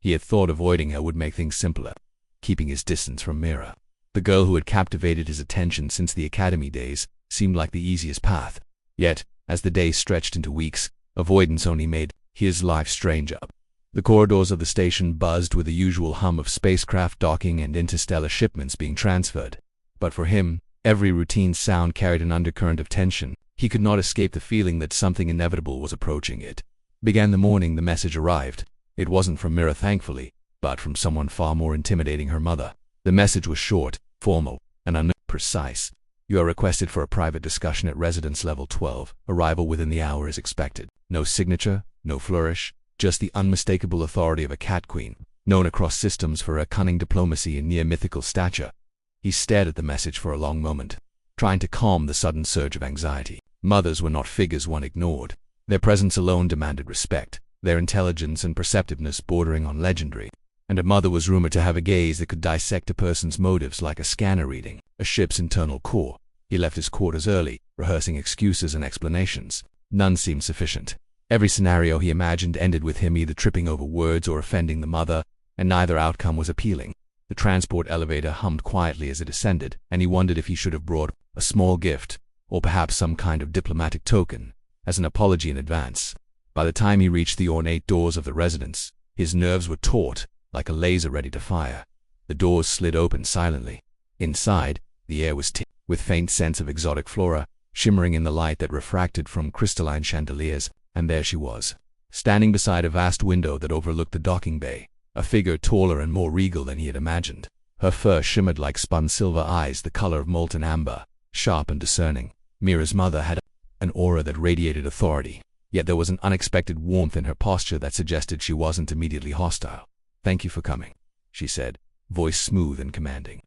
He had thought avoiding her would make things simpler, keeping his distance from Mira. The girl who had captivated his attention since the academy days seemed like the easiest path. Yet, as the days stretched into weeks, avoidance only made his life stranger. The corridors of the station buzzed with the usual hum of spacecraft docking and interstellar shipments being transferred. But for him, every routine sound carried an undercurrent of tension. He could not escape the feeling that something inevitable was approaching it. Began the morning the message arrived. It wasn't from Mira, thankfully, but from someone far more intimidating, her mother. The message was short, formal, and unprecise. You are requested for a private discussion at residence level 12. Arrival within the hour is expected. No signature, no flourish, just the unmistakable authority of a cat queen, known across systems for her cunning diplomacy and near mythical stature. He stared at the message for a long moment, trying to calm the sudden surge of anxiety. Mothers were not figures one ignored. Their presence alone demanded respect, their intelligence and perceptiveness bordering on legendary. And a mother was rumored to have a gaze that could dissect a person's motives like a scanner reading a ship's internal core. He left his quarters early, rehearsing excuses and explanations. None seemed sufficient. Every scenario he imagined ended with him either tripping over words or offending the mother, and neither outcome was appealing. The transport elevator hummed quietly as it ascended, and he wondered if he should have brought a small gift, or perhaps some kind of diplomatic token, as an apology in advance. By the time he reached the ornate doors of the residence, his nerves were taut, like a laser ready to fire. The doors slid open silently. Inside, the air was tinged with faint scents of exotic flora, shimmering in the light that refracted from crystalline chandeliers, and there she was, standing beside a vast window that overlooked the docking bay, a figure taller and more regal than he had imagined. Her fur shimmered like spun silver, eyes the color of molten amber, sharp and discerning. Mira's mother had an aura that radiated authority, yet there was an unexpected warmth in her posture that suggested she wasn't immediately hostile. "Thank you for coming," she said, voice smooth and commanding.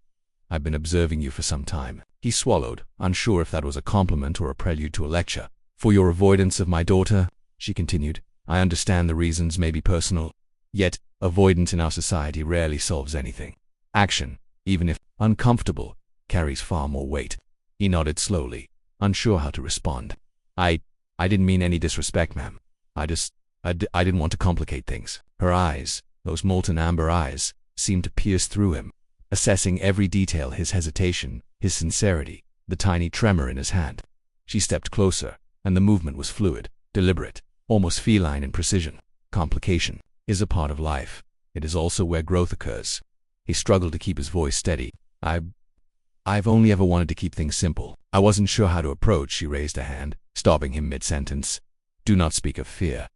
"I've been observing you for some time." He swallowed, unsure if that was a compliment or a prelude to a lecture. "For your avoidance of my daughter," she continued, "I understand the reasons may be personal. Yet, avoidance in our society rarely solves anything. Action, even if uncomfortable, carries far more weight." He nodded slowly, unsure how to respond. I didn't mean any disrespect, ma'am. I didn't want to complicate things." Her eyes, those molten amber eyes, seemed to pierce through him, assessing every detail, his hesitation, his sincerity, the tiny tremor in his hand. She stepped closer, and the movement was fluid, deliberate, almost feline in precision. Complication is a part of life. It is also where growth occurs. He struggled to keep his voice steady. I've only ever wanted to keep things simple. I wasn't sure how to approach." She raised a hand, stopping him mid-sentence. "Do not speak of fear.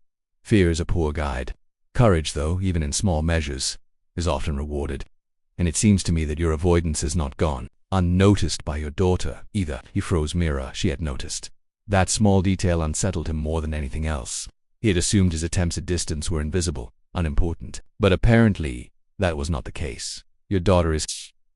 Fear is a poor guide. Courage, though, even in small measures, is often rewarded. And it seems to me that your avoidance has not gone unnoticed by your daughter, either." He froze. Mira, she had noticed. That small detail unsettled him more than anything else. He had assumed his attempts at distance were invisible, unimportant. But apparently, that was not the case. "Your daughter is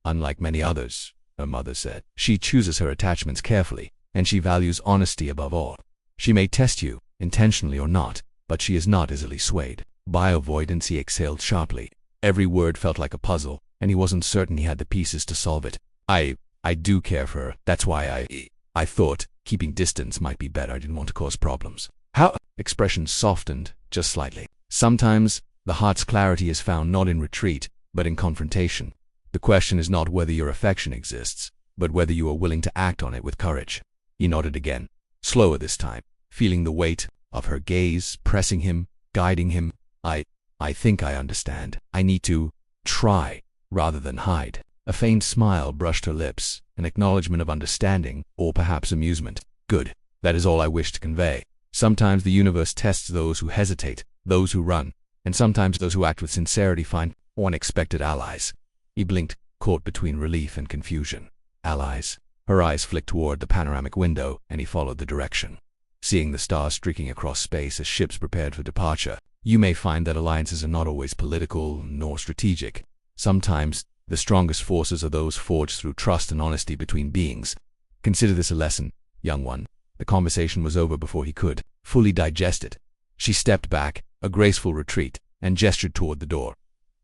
unlike many others," her mother said. "She chooses her attachments carefully, and she values honesty above all. She may test you, intentionally or not, but she is not easily swayed." By avoidance, he exhaled sharply. Every word felt like a puzzle, and he wasn't certain he had the pieces to solve it. I do care for her. That's why I thought keeping distance might be better. I didn't want to cause problems." How? Expression softened, just slightly. "Sometimes, the heart's clarity is found not in retreat, but in confrontation. The question is not whether your affection exists, but whether you are willing to act on it with courage." He nodded again, slower this time, feeling the weight of her gaze, pressing him, guiding him. I think I understand. I need to try, rather than hide." A faint smile brushed her lips, an acknowledgement of understanding, or perhaps amusement. "Good. That is all I wish to convey. Sometimes the universe tests those who hesitate, those who run, and sometimes those who act with sincerity find unexpected allies." He blinked, caught between relief and confusion. "Allies?" Her eyes flicked toward the panoramic window, and he followed the direction. Seeing the stars streaking across space as ships prepared for departure, you may find that alliances are not always political nor strategic. Sometimes, the strongest forces are those forged through trust and honesty between beings. Consider this a lesson, young one." The conversation was over before he could fully digest it. She stepped back, a graceful retreat, and gestured toward the door.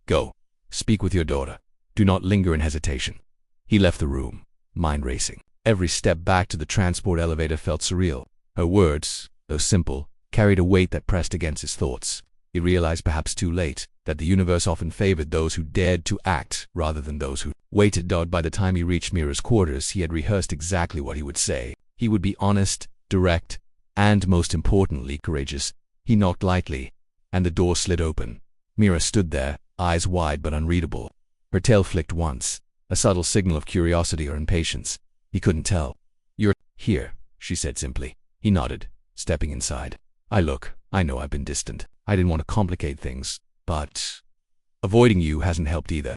"Go. Speak with your daughter. Do not linger in hesitation." He left the room, mind racing. Every step back to the transport elevator felt surreal. Her words, though simple, carried a weight that pressed against his thoughts. He realized, perhaps too late, that the universe often favored those who dared to act rather than those who waited. By the time he reached Mira's quarters, he had rehearsed exactly what he would say. He would be honest, direct, and most importantly, courageous. He knocked lightly, and the door slid open. Mira stood there, eyes wide but unreadable. Her tail flicked once, a subtle signal of curiosity or impatience. He couldn't tell. "You're here," she said simply. He nodded, stepping inside. I know I've been distant. I didn't want to complicate things, but avoiding you hasn't helped either.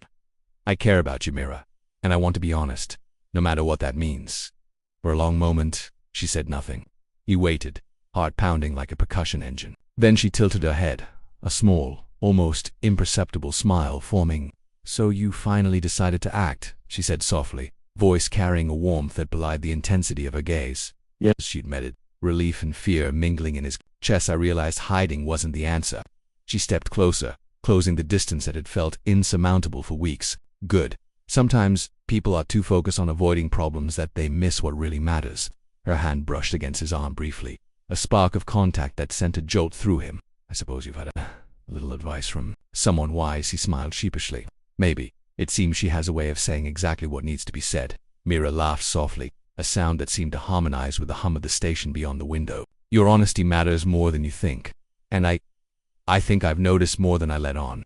I care about you, Mira, and I want to be honest, no matter what that means." For a long moment, she said nothing. He waited, heart pounding like a percussion engine. Then she tilted her head, a small, almost imperceptible smile forming. "So you finally decided to act," she said softly, voice carrying a warmth that belied the intensity of her gaze. "Yes," she admitted, relief and fear mingling in his chest. I realized hiding wasn't the answer. She stepped closer, closing the distance that had felt insurmountable for weeks. "Good. Sometimes people are too focused on avoiding problems that they miss what really matters." Her hand brushed against his arm briefly, a spark of contact that sent a jolt through him. "I suppose you've had a little advice from someone wise," he smiled sheepishly. "Maybe. It seems she has a way of saying exactly what needs to be said." Mira laughed softly, a sound that seemed to harmonize with the hum of the station beyond the window. "Your honesty matters more than you think, and I think I've noticed more than I let on."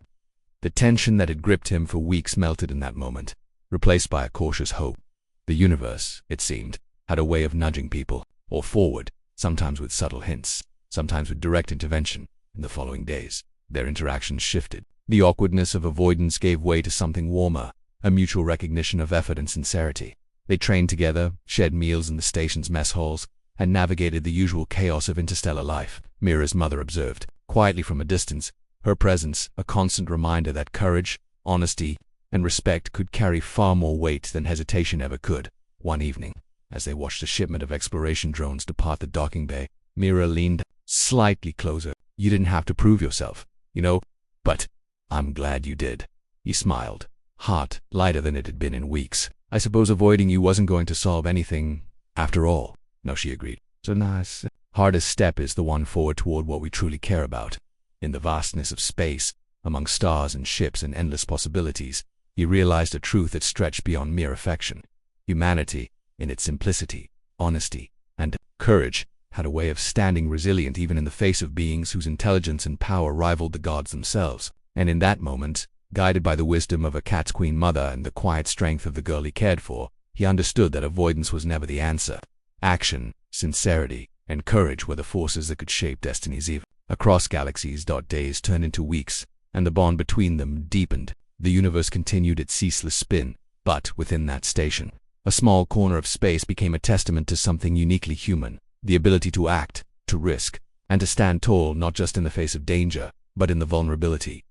The tension that had gripped him for weeks melted in that moment, replaced by a cautious hope. The universe, it seemed, had a way of nudging people, or forward, sometimes with subtle hints, sometimes with direct intervention. In the following days, their interactions shifted. The awkwardness of avoidance gave way to something warmer, a mutual recognition of effort and sincerity. They trained together, shared meals in the station's mess halls, and navigated the usual chaos of interstellar life. Mira's mother observed, quietly from a distance, her presence a constant reminder that courage, honesty, and respect could carry far more weight than hesitation ever could. One evening, as they watched a shipment of exploration drones depart the docking bay, Mira leaned slightly closer. "You didn't have to prove yourself, but I'm glad you did." He smiled, heart lighter than it had been in weeks. "I suppose avoiding you wasn't going to solve anything after all." "No," she agreed. "So nice. Hardest step is the one forward toward what we truly care about." In the vastness of space, among stars and ships and endless possibilities, he realized a truth that stretched beyond mere affection. Humanity, in its simplicity, honesty, and courage, had a way of standing resilient even in the face of beings whose intelligence and power rivaled the gods themselves. And in that moment, guided by the wisdom of a cat's queen mother and the quiet strength of the girl he cared for, he understood that avoidance was never the answer. Action, sincerity, and courage were the forces that could shape destinies. Even across galaxies, days turned into weeks, and the bond between them deepened. The universe continued its ceaseless spin, but within that station, a small corner of space became a testament to something uniquely human: the ability to act, to risk, and to stand tall not just in the face of danger, but in the vulnerability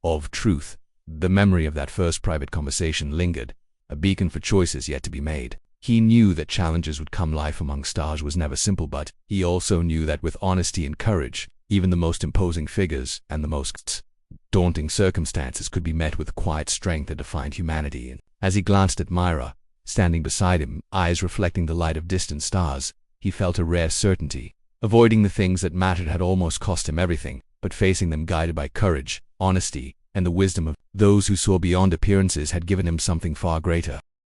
of truth. The memory of that first private conversation lingered, a beacon for choices yet to be made. He knew that challenges would come. Life among stars was never simple, but he also knew that with honesty and courage, even the most imposing figures and the most daunting circumstances could be met with quiet strength that defined humanity. And as he glanced at Mira, standing beside him, eyes reflecting the light of distant stars, he felt a rare certainty. Avoiding the things that mattered had almost cost him everything, but facing them guided by courage, honesty, and the wisdom of those who saw beyond appearances had given him something far greater.